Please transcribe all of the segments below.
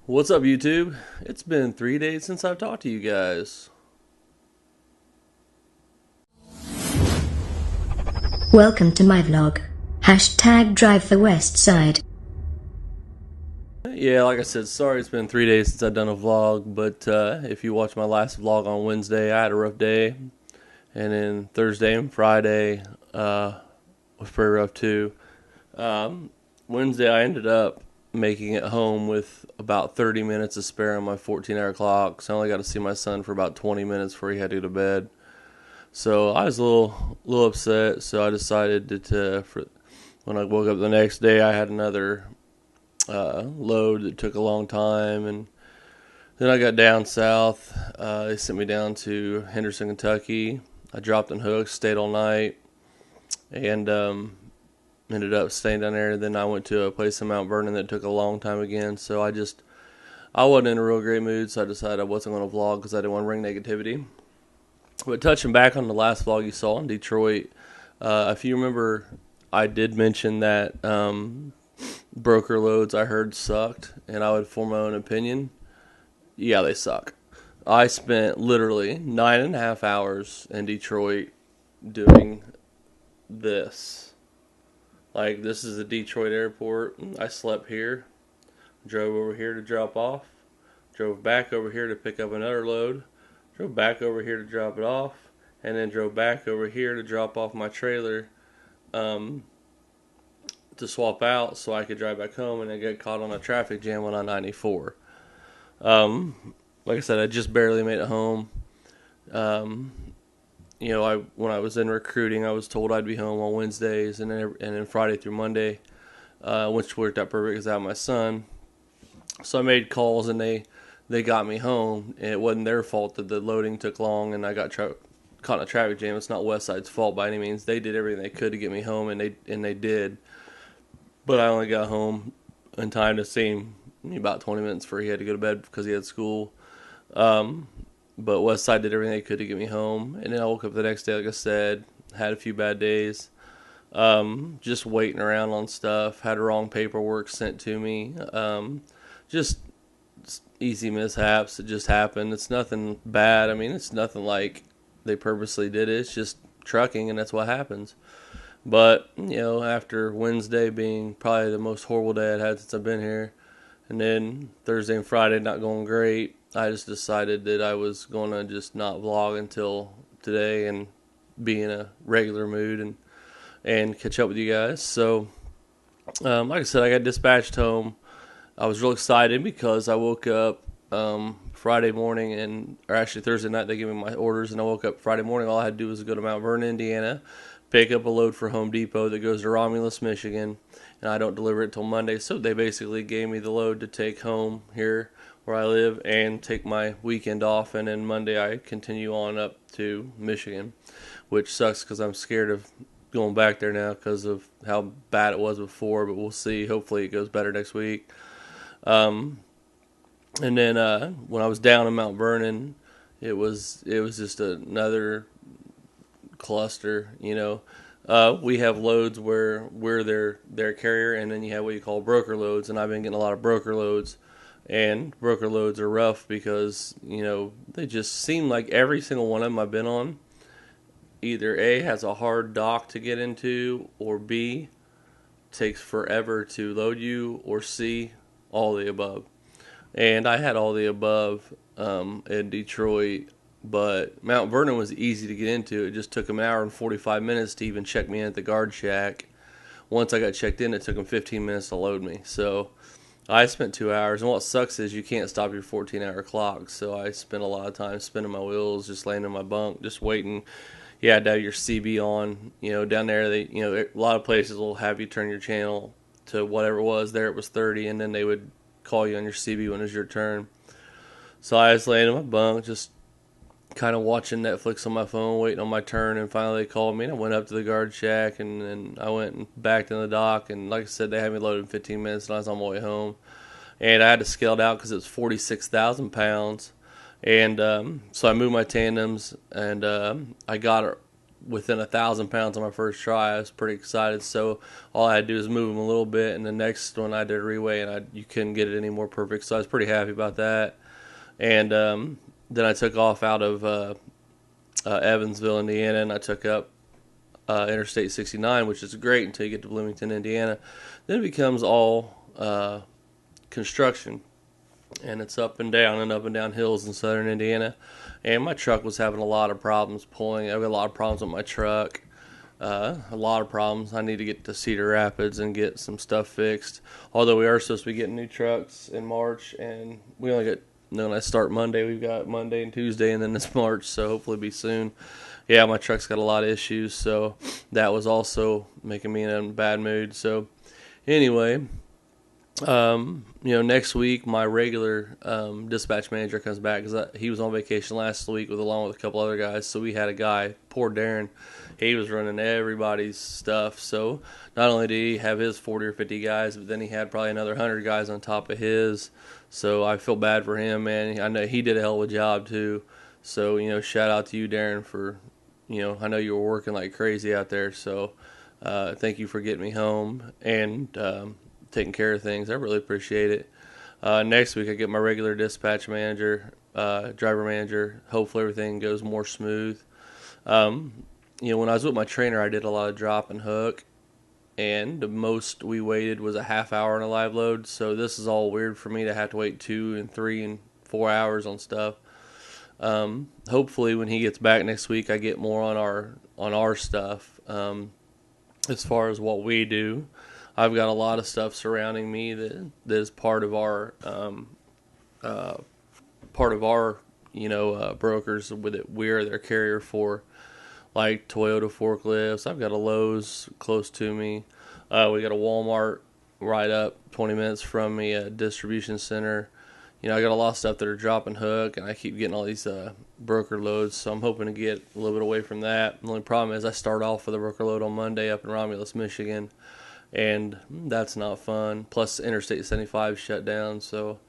What's up, YouTube? It's been 3 days since I've talked to you guys. Welcome to my vlog. Hashtag drive the west side. Yeah, like I said, sorry it's been 3 days since I've done a vlog, but if you watched my last vlog on Wednesday, I had a rough day. And then Thursday and Friday was pretty rough too. Wednesday, I ended up making it home with about 30 minutes to spare on my 14-hour clock, so I only got to see my son for about 20 minutes before he had to go to bed. So I was a little upset. So I decided when I woke up the next day, I had another load that took a long time, and then I got down south. They sent me down to Henderson, Kentucky. I dropped in hooks, stayed all night, and ended up staying down there. And then I went to a place in Mount Vernon that took a long time again. So I wasn't in a real great mood. So I decided I wasn't going to vlog because I didn't want to bring negativity. But touching back on the last vlog you saw in Detroit, if you remember, I did mention that broker loads I heard sucked, and I would form my own opinion. Yeah, they suck. I spent literally 9.5 hours in Detroit doing this. Like, this is the Detroit airport. I slept here, drove over here to drop off, drove back over here to pick up another load, drove back over here to drop it off, and then drove back over here to drop off my trailer to swap out so I could drive back home, and I got caught on a traffic jam on I-94. Like I said, I just barely made it home. When I was in recruiting, I was told I'd be home on Wednesdays and then Friday through Monday, which worked out perfect because I have my son. So I made calls, and they got me home, and it wasn't their fault that the loading took long and I got caught in a traffic jam. It's not Westside's fault by any means. They did everything they could to get me home, and they did. But I only got home in time to see him about 20 minutes before he had to go to bed because he had school. But Westside did everything they could to get me home, and then I woke up the next day, like I said, had a few bad days. Just waiting around on stuff, had wrong paperwork sent to me. Just easy mishaps that just happened. It's nothing bad. I mean, it's nothing like they purposely did it. It's just trucking, and that's what happens. But, after Wednesday being probably the most horrible day I'd had since I've been here, and then Thursday and Friday not going great, I just decided that I was going to just not vlog until today and be in a regular mood and catch up with you guys. So, like I said, I got dispatched home. I was real excited because I woke up Friday morning, or actually Thursday night, they gave me my orders, and I woke up Friday morning. All I had to do was go to Mount Vernon, Indiana, pick up a load for Home Depot that goes to Romulus, Michigan, and I don't deliver it till Monday. So they basically gave me the load to take home here where I live and take my weekend off, and then Monday I continue on up to Michigan, which sucks because I'm scared of going back there now because of how bad it was before, but we'll see. Hopefully it goes better next week. And then when I was down in Mount Vernon, it was just another cluster. We have loads where we're their carrier, and then you have what you call broker loads, and I've been getting a lot of broker loads, and broker loads are rough because they just seem like every single one of them I've been on either A, has a hard dock to get into, or B, takes forever to load you, or C, all the above. And I had all the above in Detroit, but Mount Vernon was easy to get into. It just took them an hour and 45 minutes to even check me in at the guard shack. Once I got checked in, it took them 15 minutes to load me. So I spent 2 hours, and what sucks is you can't stop your 14-hour clock. So I spent a lot of time spinning my wheels, just laying in my bunk, just waiting. You had to have your CB on. Down there, a lot of places will have you turn your channel to whatever it was. There it was 30, and then they would call you on your CB when it was your turn. So I was laying in my bunk, just kind of watching Netflix on my phone, waiting on my turn, and finally they called me, and I went up to the guard shack, and then I went and backed in the dock, and like I said, they had me loaded in 15 minutes, and I was on my way home. And I had to scale it out because it was 46,000 pounds. And so I moved my tandems, and I got within 1,000 pounds on my first try. I was pretty excited. So all I had to do is move them a little bit, and the next one I did a reweigh, and you couldn't get it any more perfect. So I was pretty happy about that. And then I took off out of Evansville, Indiana, and I took up Interstate 69, which is great until you get to Bloomington, Indiana. Then it becomes all construction, and it's up and down hills in southern Indiana. And my truck was having a lot of problems pulling. I have a lot of problems with my truck. A lot of problems. I need to get to Cedar Rapids and get some stuff fixed. Although we are supposed to be getting new trucks in March, and we only get, when I start Monday, we've got Monday and Tuesday, and then it's March, so hopefully it'll be soon. Yeah, my truck's got a lot of issues, so that was also making me in a bad mood. So anyway, next week my regular dispatch manager comes back because he was on vacation last week along with a couple other guys. So we had a guy, poor Darren, he was running everybody's stuff. So not only did he have his 40 or 50 guys, but then he had probably another 100 guys on top of his. So I feel bad for him, man. I know he did a hell of a job too. So, shout out to you, Darren, for, I know you were working like crazy out there. So thank you for getting me home and taking care of things. I really appreciate it. Next week I get my regular dispatch manager, driver manager. Hopefully everything goes more smooth. When I was with my trainer, I did a lot of drop and hook, and the most we waited was a half hour on a live load. So this is all weird for me to have to wait 2 and 3 and 4 hours on stuff. Hopefully when he gets back next week, I get more on our stuff. As far as what we do, I've got a lot of stuff surrounding me that is part of our brokers with it. We're their carrier for, like Toyota forklifts. I've got a Lowe's close to me. We got a Walmart right up 20 minutes from me, a distribution center. I got a lot of stuff that are drop and hook, and I keep getting all these broker loads, so I'm hoping to get a little bit away from that. The only problem is I start off with a broker load on Monday up in Romulus, Michigan, and that's not fun. Plus, Interstate 75 shut down, so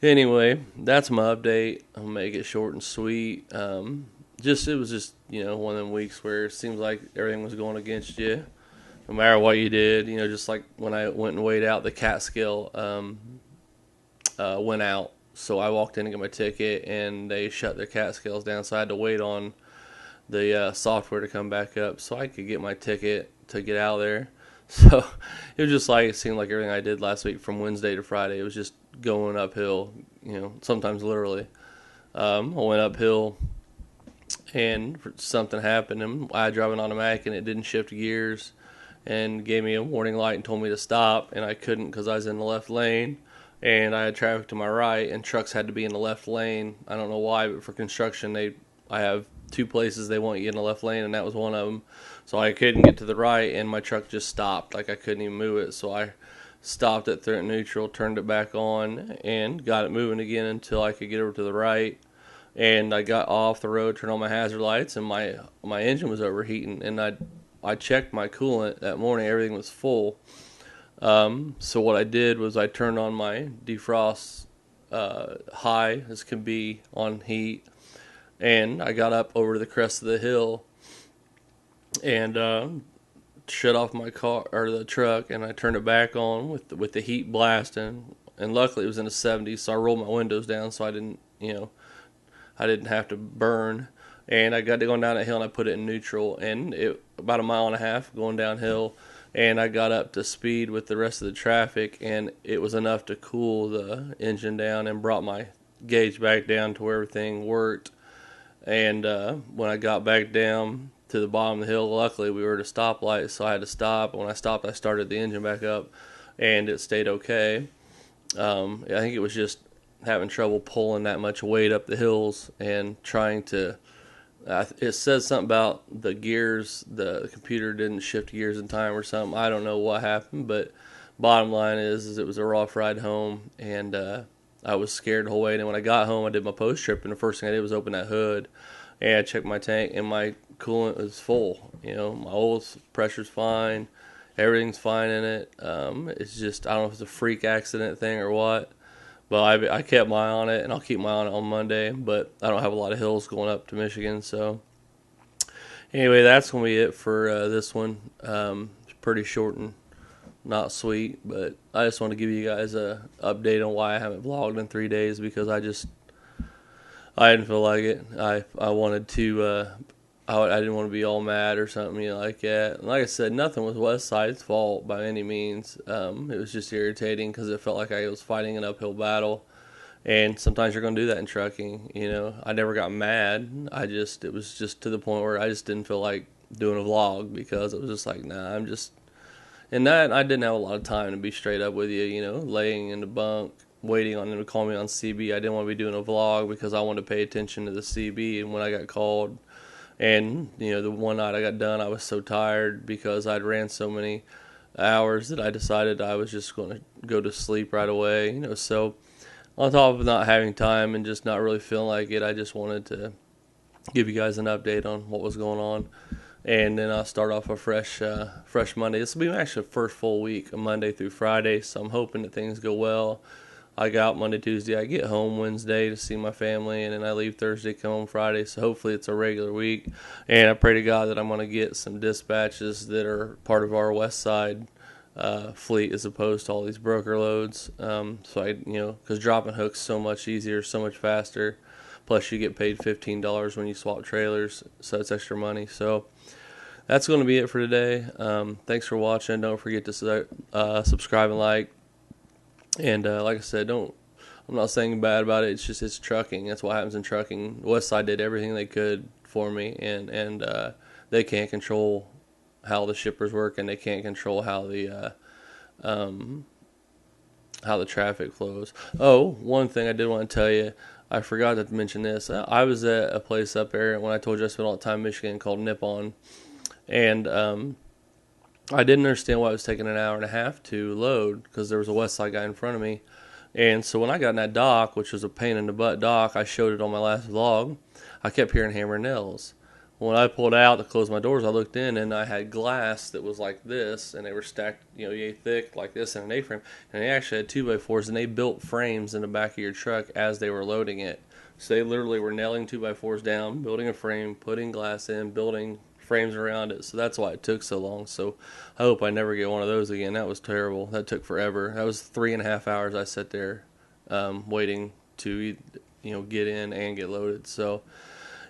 anyway, that's my update. I'll make it short and sweet. It was just one of them weeks where it seems like everything was going against you, no matter what you did. Just like when I went and weighed out, the CAT scale went out, so I walked in to get my ticket, and they shut their CAT scales down, so I had to wait on the software to come back up so I could get my ticket to get out of there. So it was just like, it seemed like everything I did last week from Wednesday to Friday, it was just going uphill, sometimes literally. I went uphill and something happened, and I drove an automatic and it didn't shift gears and gave me a warning light and told me to stop, and I couldn't because I was in the left lane, and I had traffic to my right, and trucks had to be in the left lane. I don't know why, but for construction, I have 2 places they want you in the left lane, and that was one of them. So I couldn't get to the right, and my truck just stopped. Like, I couldn't even move it. So I stopped it through neutral, turned it back on, and got it moving again until I could get over to the right. And I got off the road, turned on my hazard lights, and my engine was overheating. And I checked my coolant that morning. Everything was full. So what I did was I turned on my defrost high as can be on heat, and I got up over the crest of the hill and shut off my car or the truck, and I turned it back on with the heat blasting. And luckily it was in the 70s, so I rolled my windows down so I didn't have to burn. And I got to go down that hill, and I put it in neutral, and it about a mile and a half going downhill. And I got up to speed with the rest of the traffic, and it was enough to cool the engine down and brought my gauge back down to where everything worked. And when I got back down to the bottom of the hill, luckily we were at a stoplight, so I had to stop. And when I stopped, I started the engine back up, and it stayed okay. I think it was just having trouble pulling that much weight up the hills and trying to... it says something about the gears, the computer didn't shift gears in time or something. I don't know what happened, but bottom line is it was a rough ride home, and I was scared the whole way. And when I got home, I did my post trip, and the first thing I did was open that hood, and I checked my tank, and my coolant was full. My oil pressure's fine, everything's fine in it. It's just, I don't know if it's a freak accident thing or what. But I kept my eye on it, and I'll keep my eye on it on Monday. But I don't have a lot of hills going up to Michigan. So Anyway, that's going to be it for this one. It's pretty short and not sweet, but I just want to give you guys a update on why I haven't vlogged in 3 days, because I didn't feel like it. I wanted to. I didn't want to be all mad or something, like that. And like I said, nothing was Westside's fault by any means. It was just irritating because it felt like I was fighting an uphill battle. And sometimes you're going to do that in trucking. I never got mad. It was just to the point where I just didn't feel like doing a vlog, because it was just like, nah, and that I didn't have a lot of time to be straight up with you, laying in the bunk, waiting on them to call me on CB. I didn't want to be doing a vlog because I wanted to pay attention to the CB and when I got called. And, the one night I got done, I was so tired because I'd ran so many hours that I decided I was just going to go to sleep right away, so on top of not having time and just not really feeling like it, I just wanted to give you guys an update on what was going on. And then I'll start off a fresh Monday. This will be actually the first full week, Monday through Friday, so I'm hoping that things go well. I go out Monday, Tuesday. I get home Wednesday to see my family, and then I leave Thursday, come home Friday. So hopefully it's a regular week. And I pray to God that I'm going to get some dispatches that are part of our West Side fleet as opposed to all these broker loads. Because dropping hooks so much easier, so much faster. Plus you get paid $15 when you swap trailers, so it's extra money. So that's going to be it for today. Thanks for watching. Don't forget to subscribe and like. And like I said, I'm not saying bad about it. It's trucking. That's what happens in trucking. Westside did everything they could for me, and they can't control how the shippers work, and they can't control how the traffic flows. Oh, one thing I did want to tell you, I forgot to mention this. I was at a place up there when I told you I spent all the time in Michigan called Nippon, and I didn't understand why it was taking an hour and a half to load because there was a West Side guy in front of me. And so when I got in that dock, which was a pain in the butt dock, I showed it on my last vlog, I kept hearing hammer and nails. When I pulled out to close my doors, I looked in and I had glass that was like this, and they were stacked, yay thick like this in an A-frame. And they actually had 2x4s, and they built frames in the back of your truck as they were loading it. So they literally were nailing 2x4s down, building a frame, putting glass in, building frames around it. So that's why it took so long. So I hope I never get one of those again. That was terrible. That took forever. That was 3.5 hours I sat there waiting to get in and get loaded. So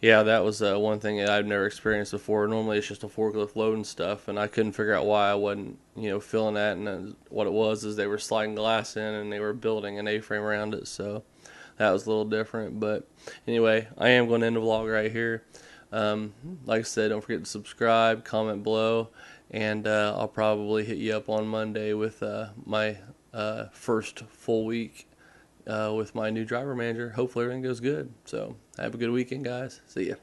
yeah, that was one thing that I've never experienced before. Normally it's just a forklift loading stuff, and I couldn't figure out why I wasn't feeling that. And what it was is they were sliding glass in and they were building an A-frame around it. So that was a little different. But anyway, I am going to end the vlog right here. Like I said, don't forget to subscribe, comment below, and I'll probably hit you up on Monday with my first full week with my new driver manager. Hopefully everything goes good. So have a good weekend, guys. See ya.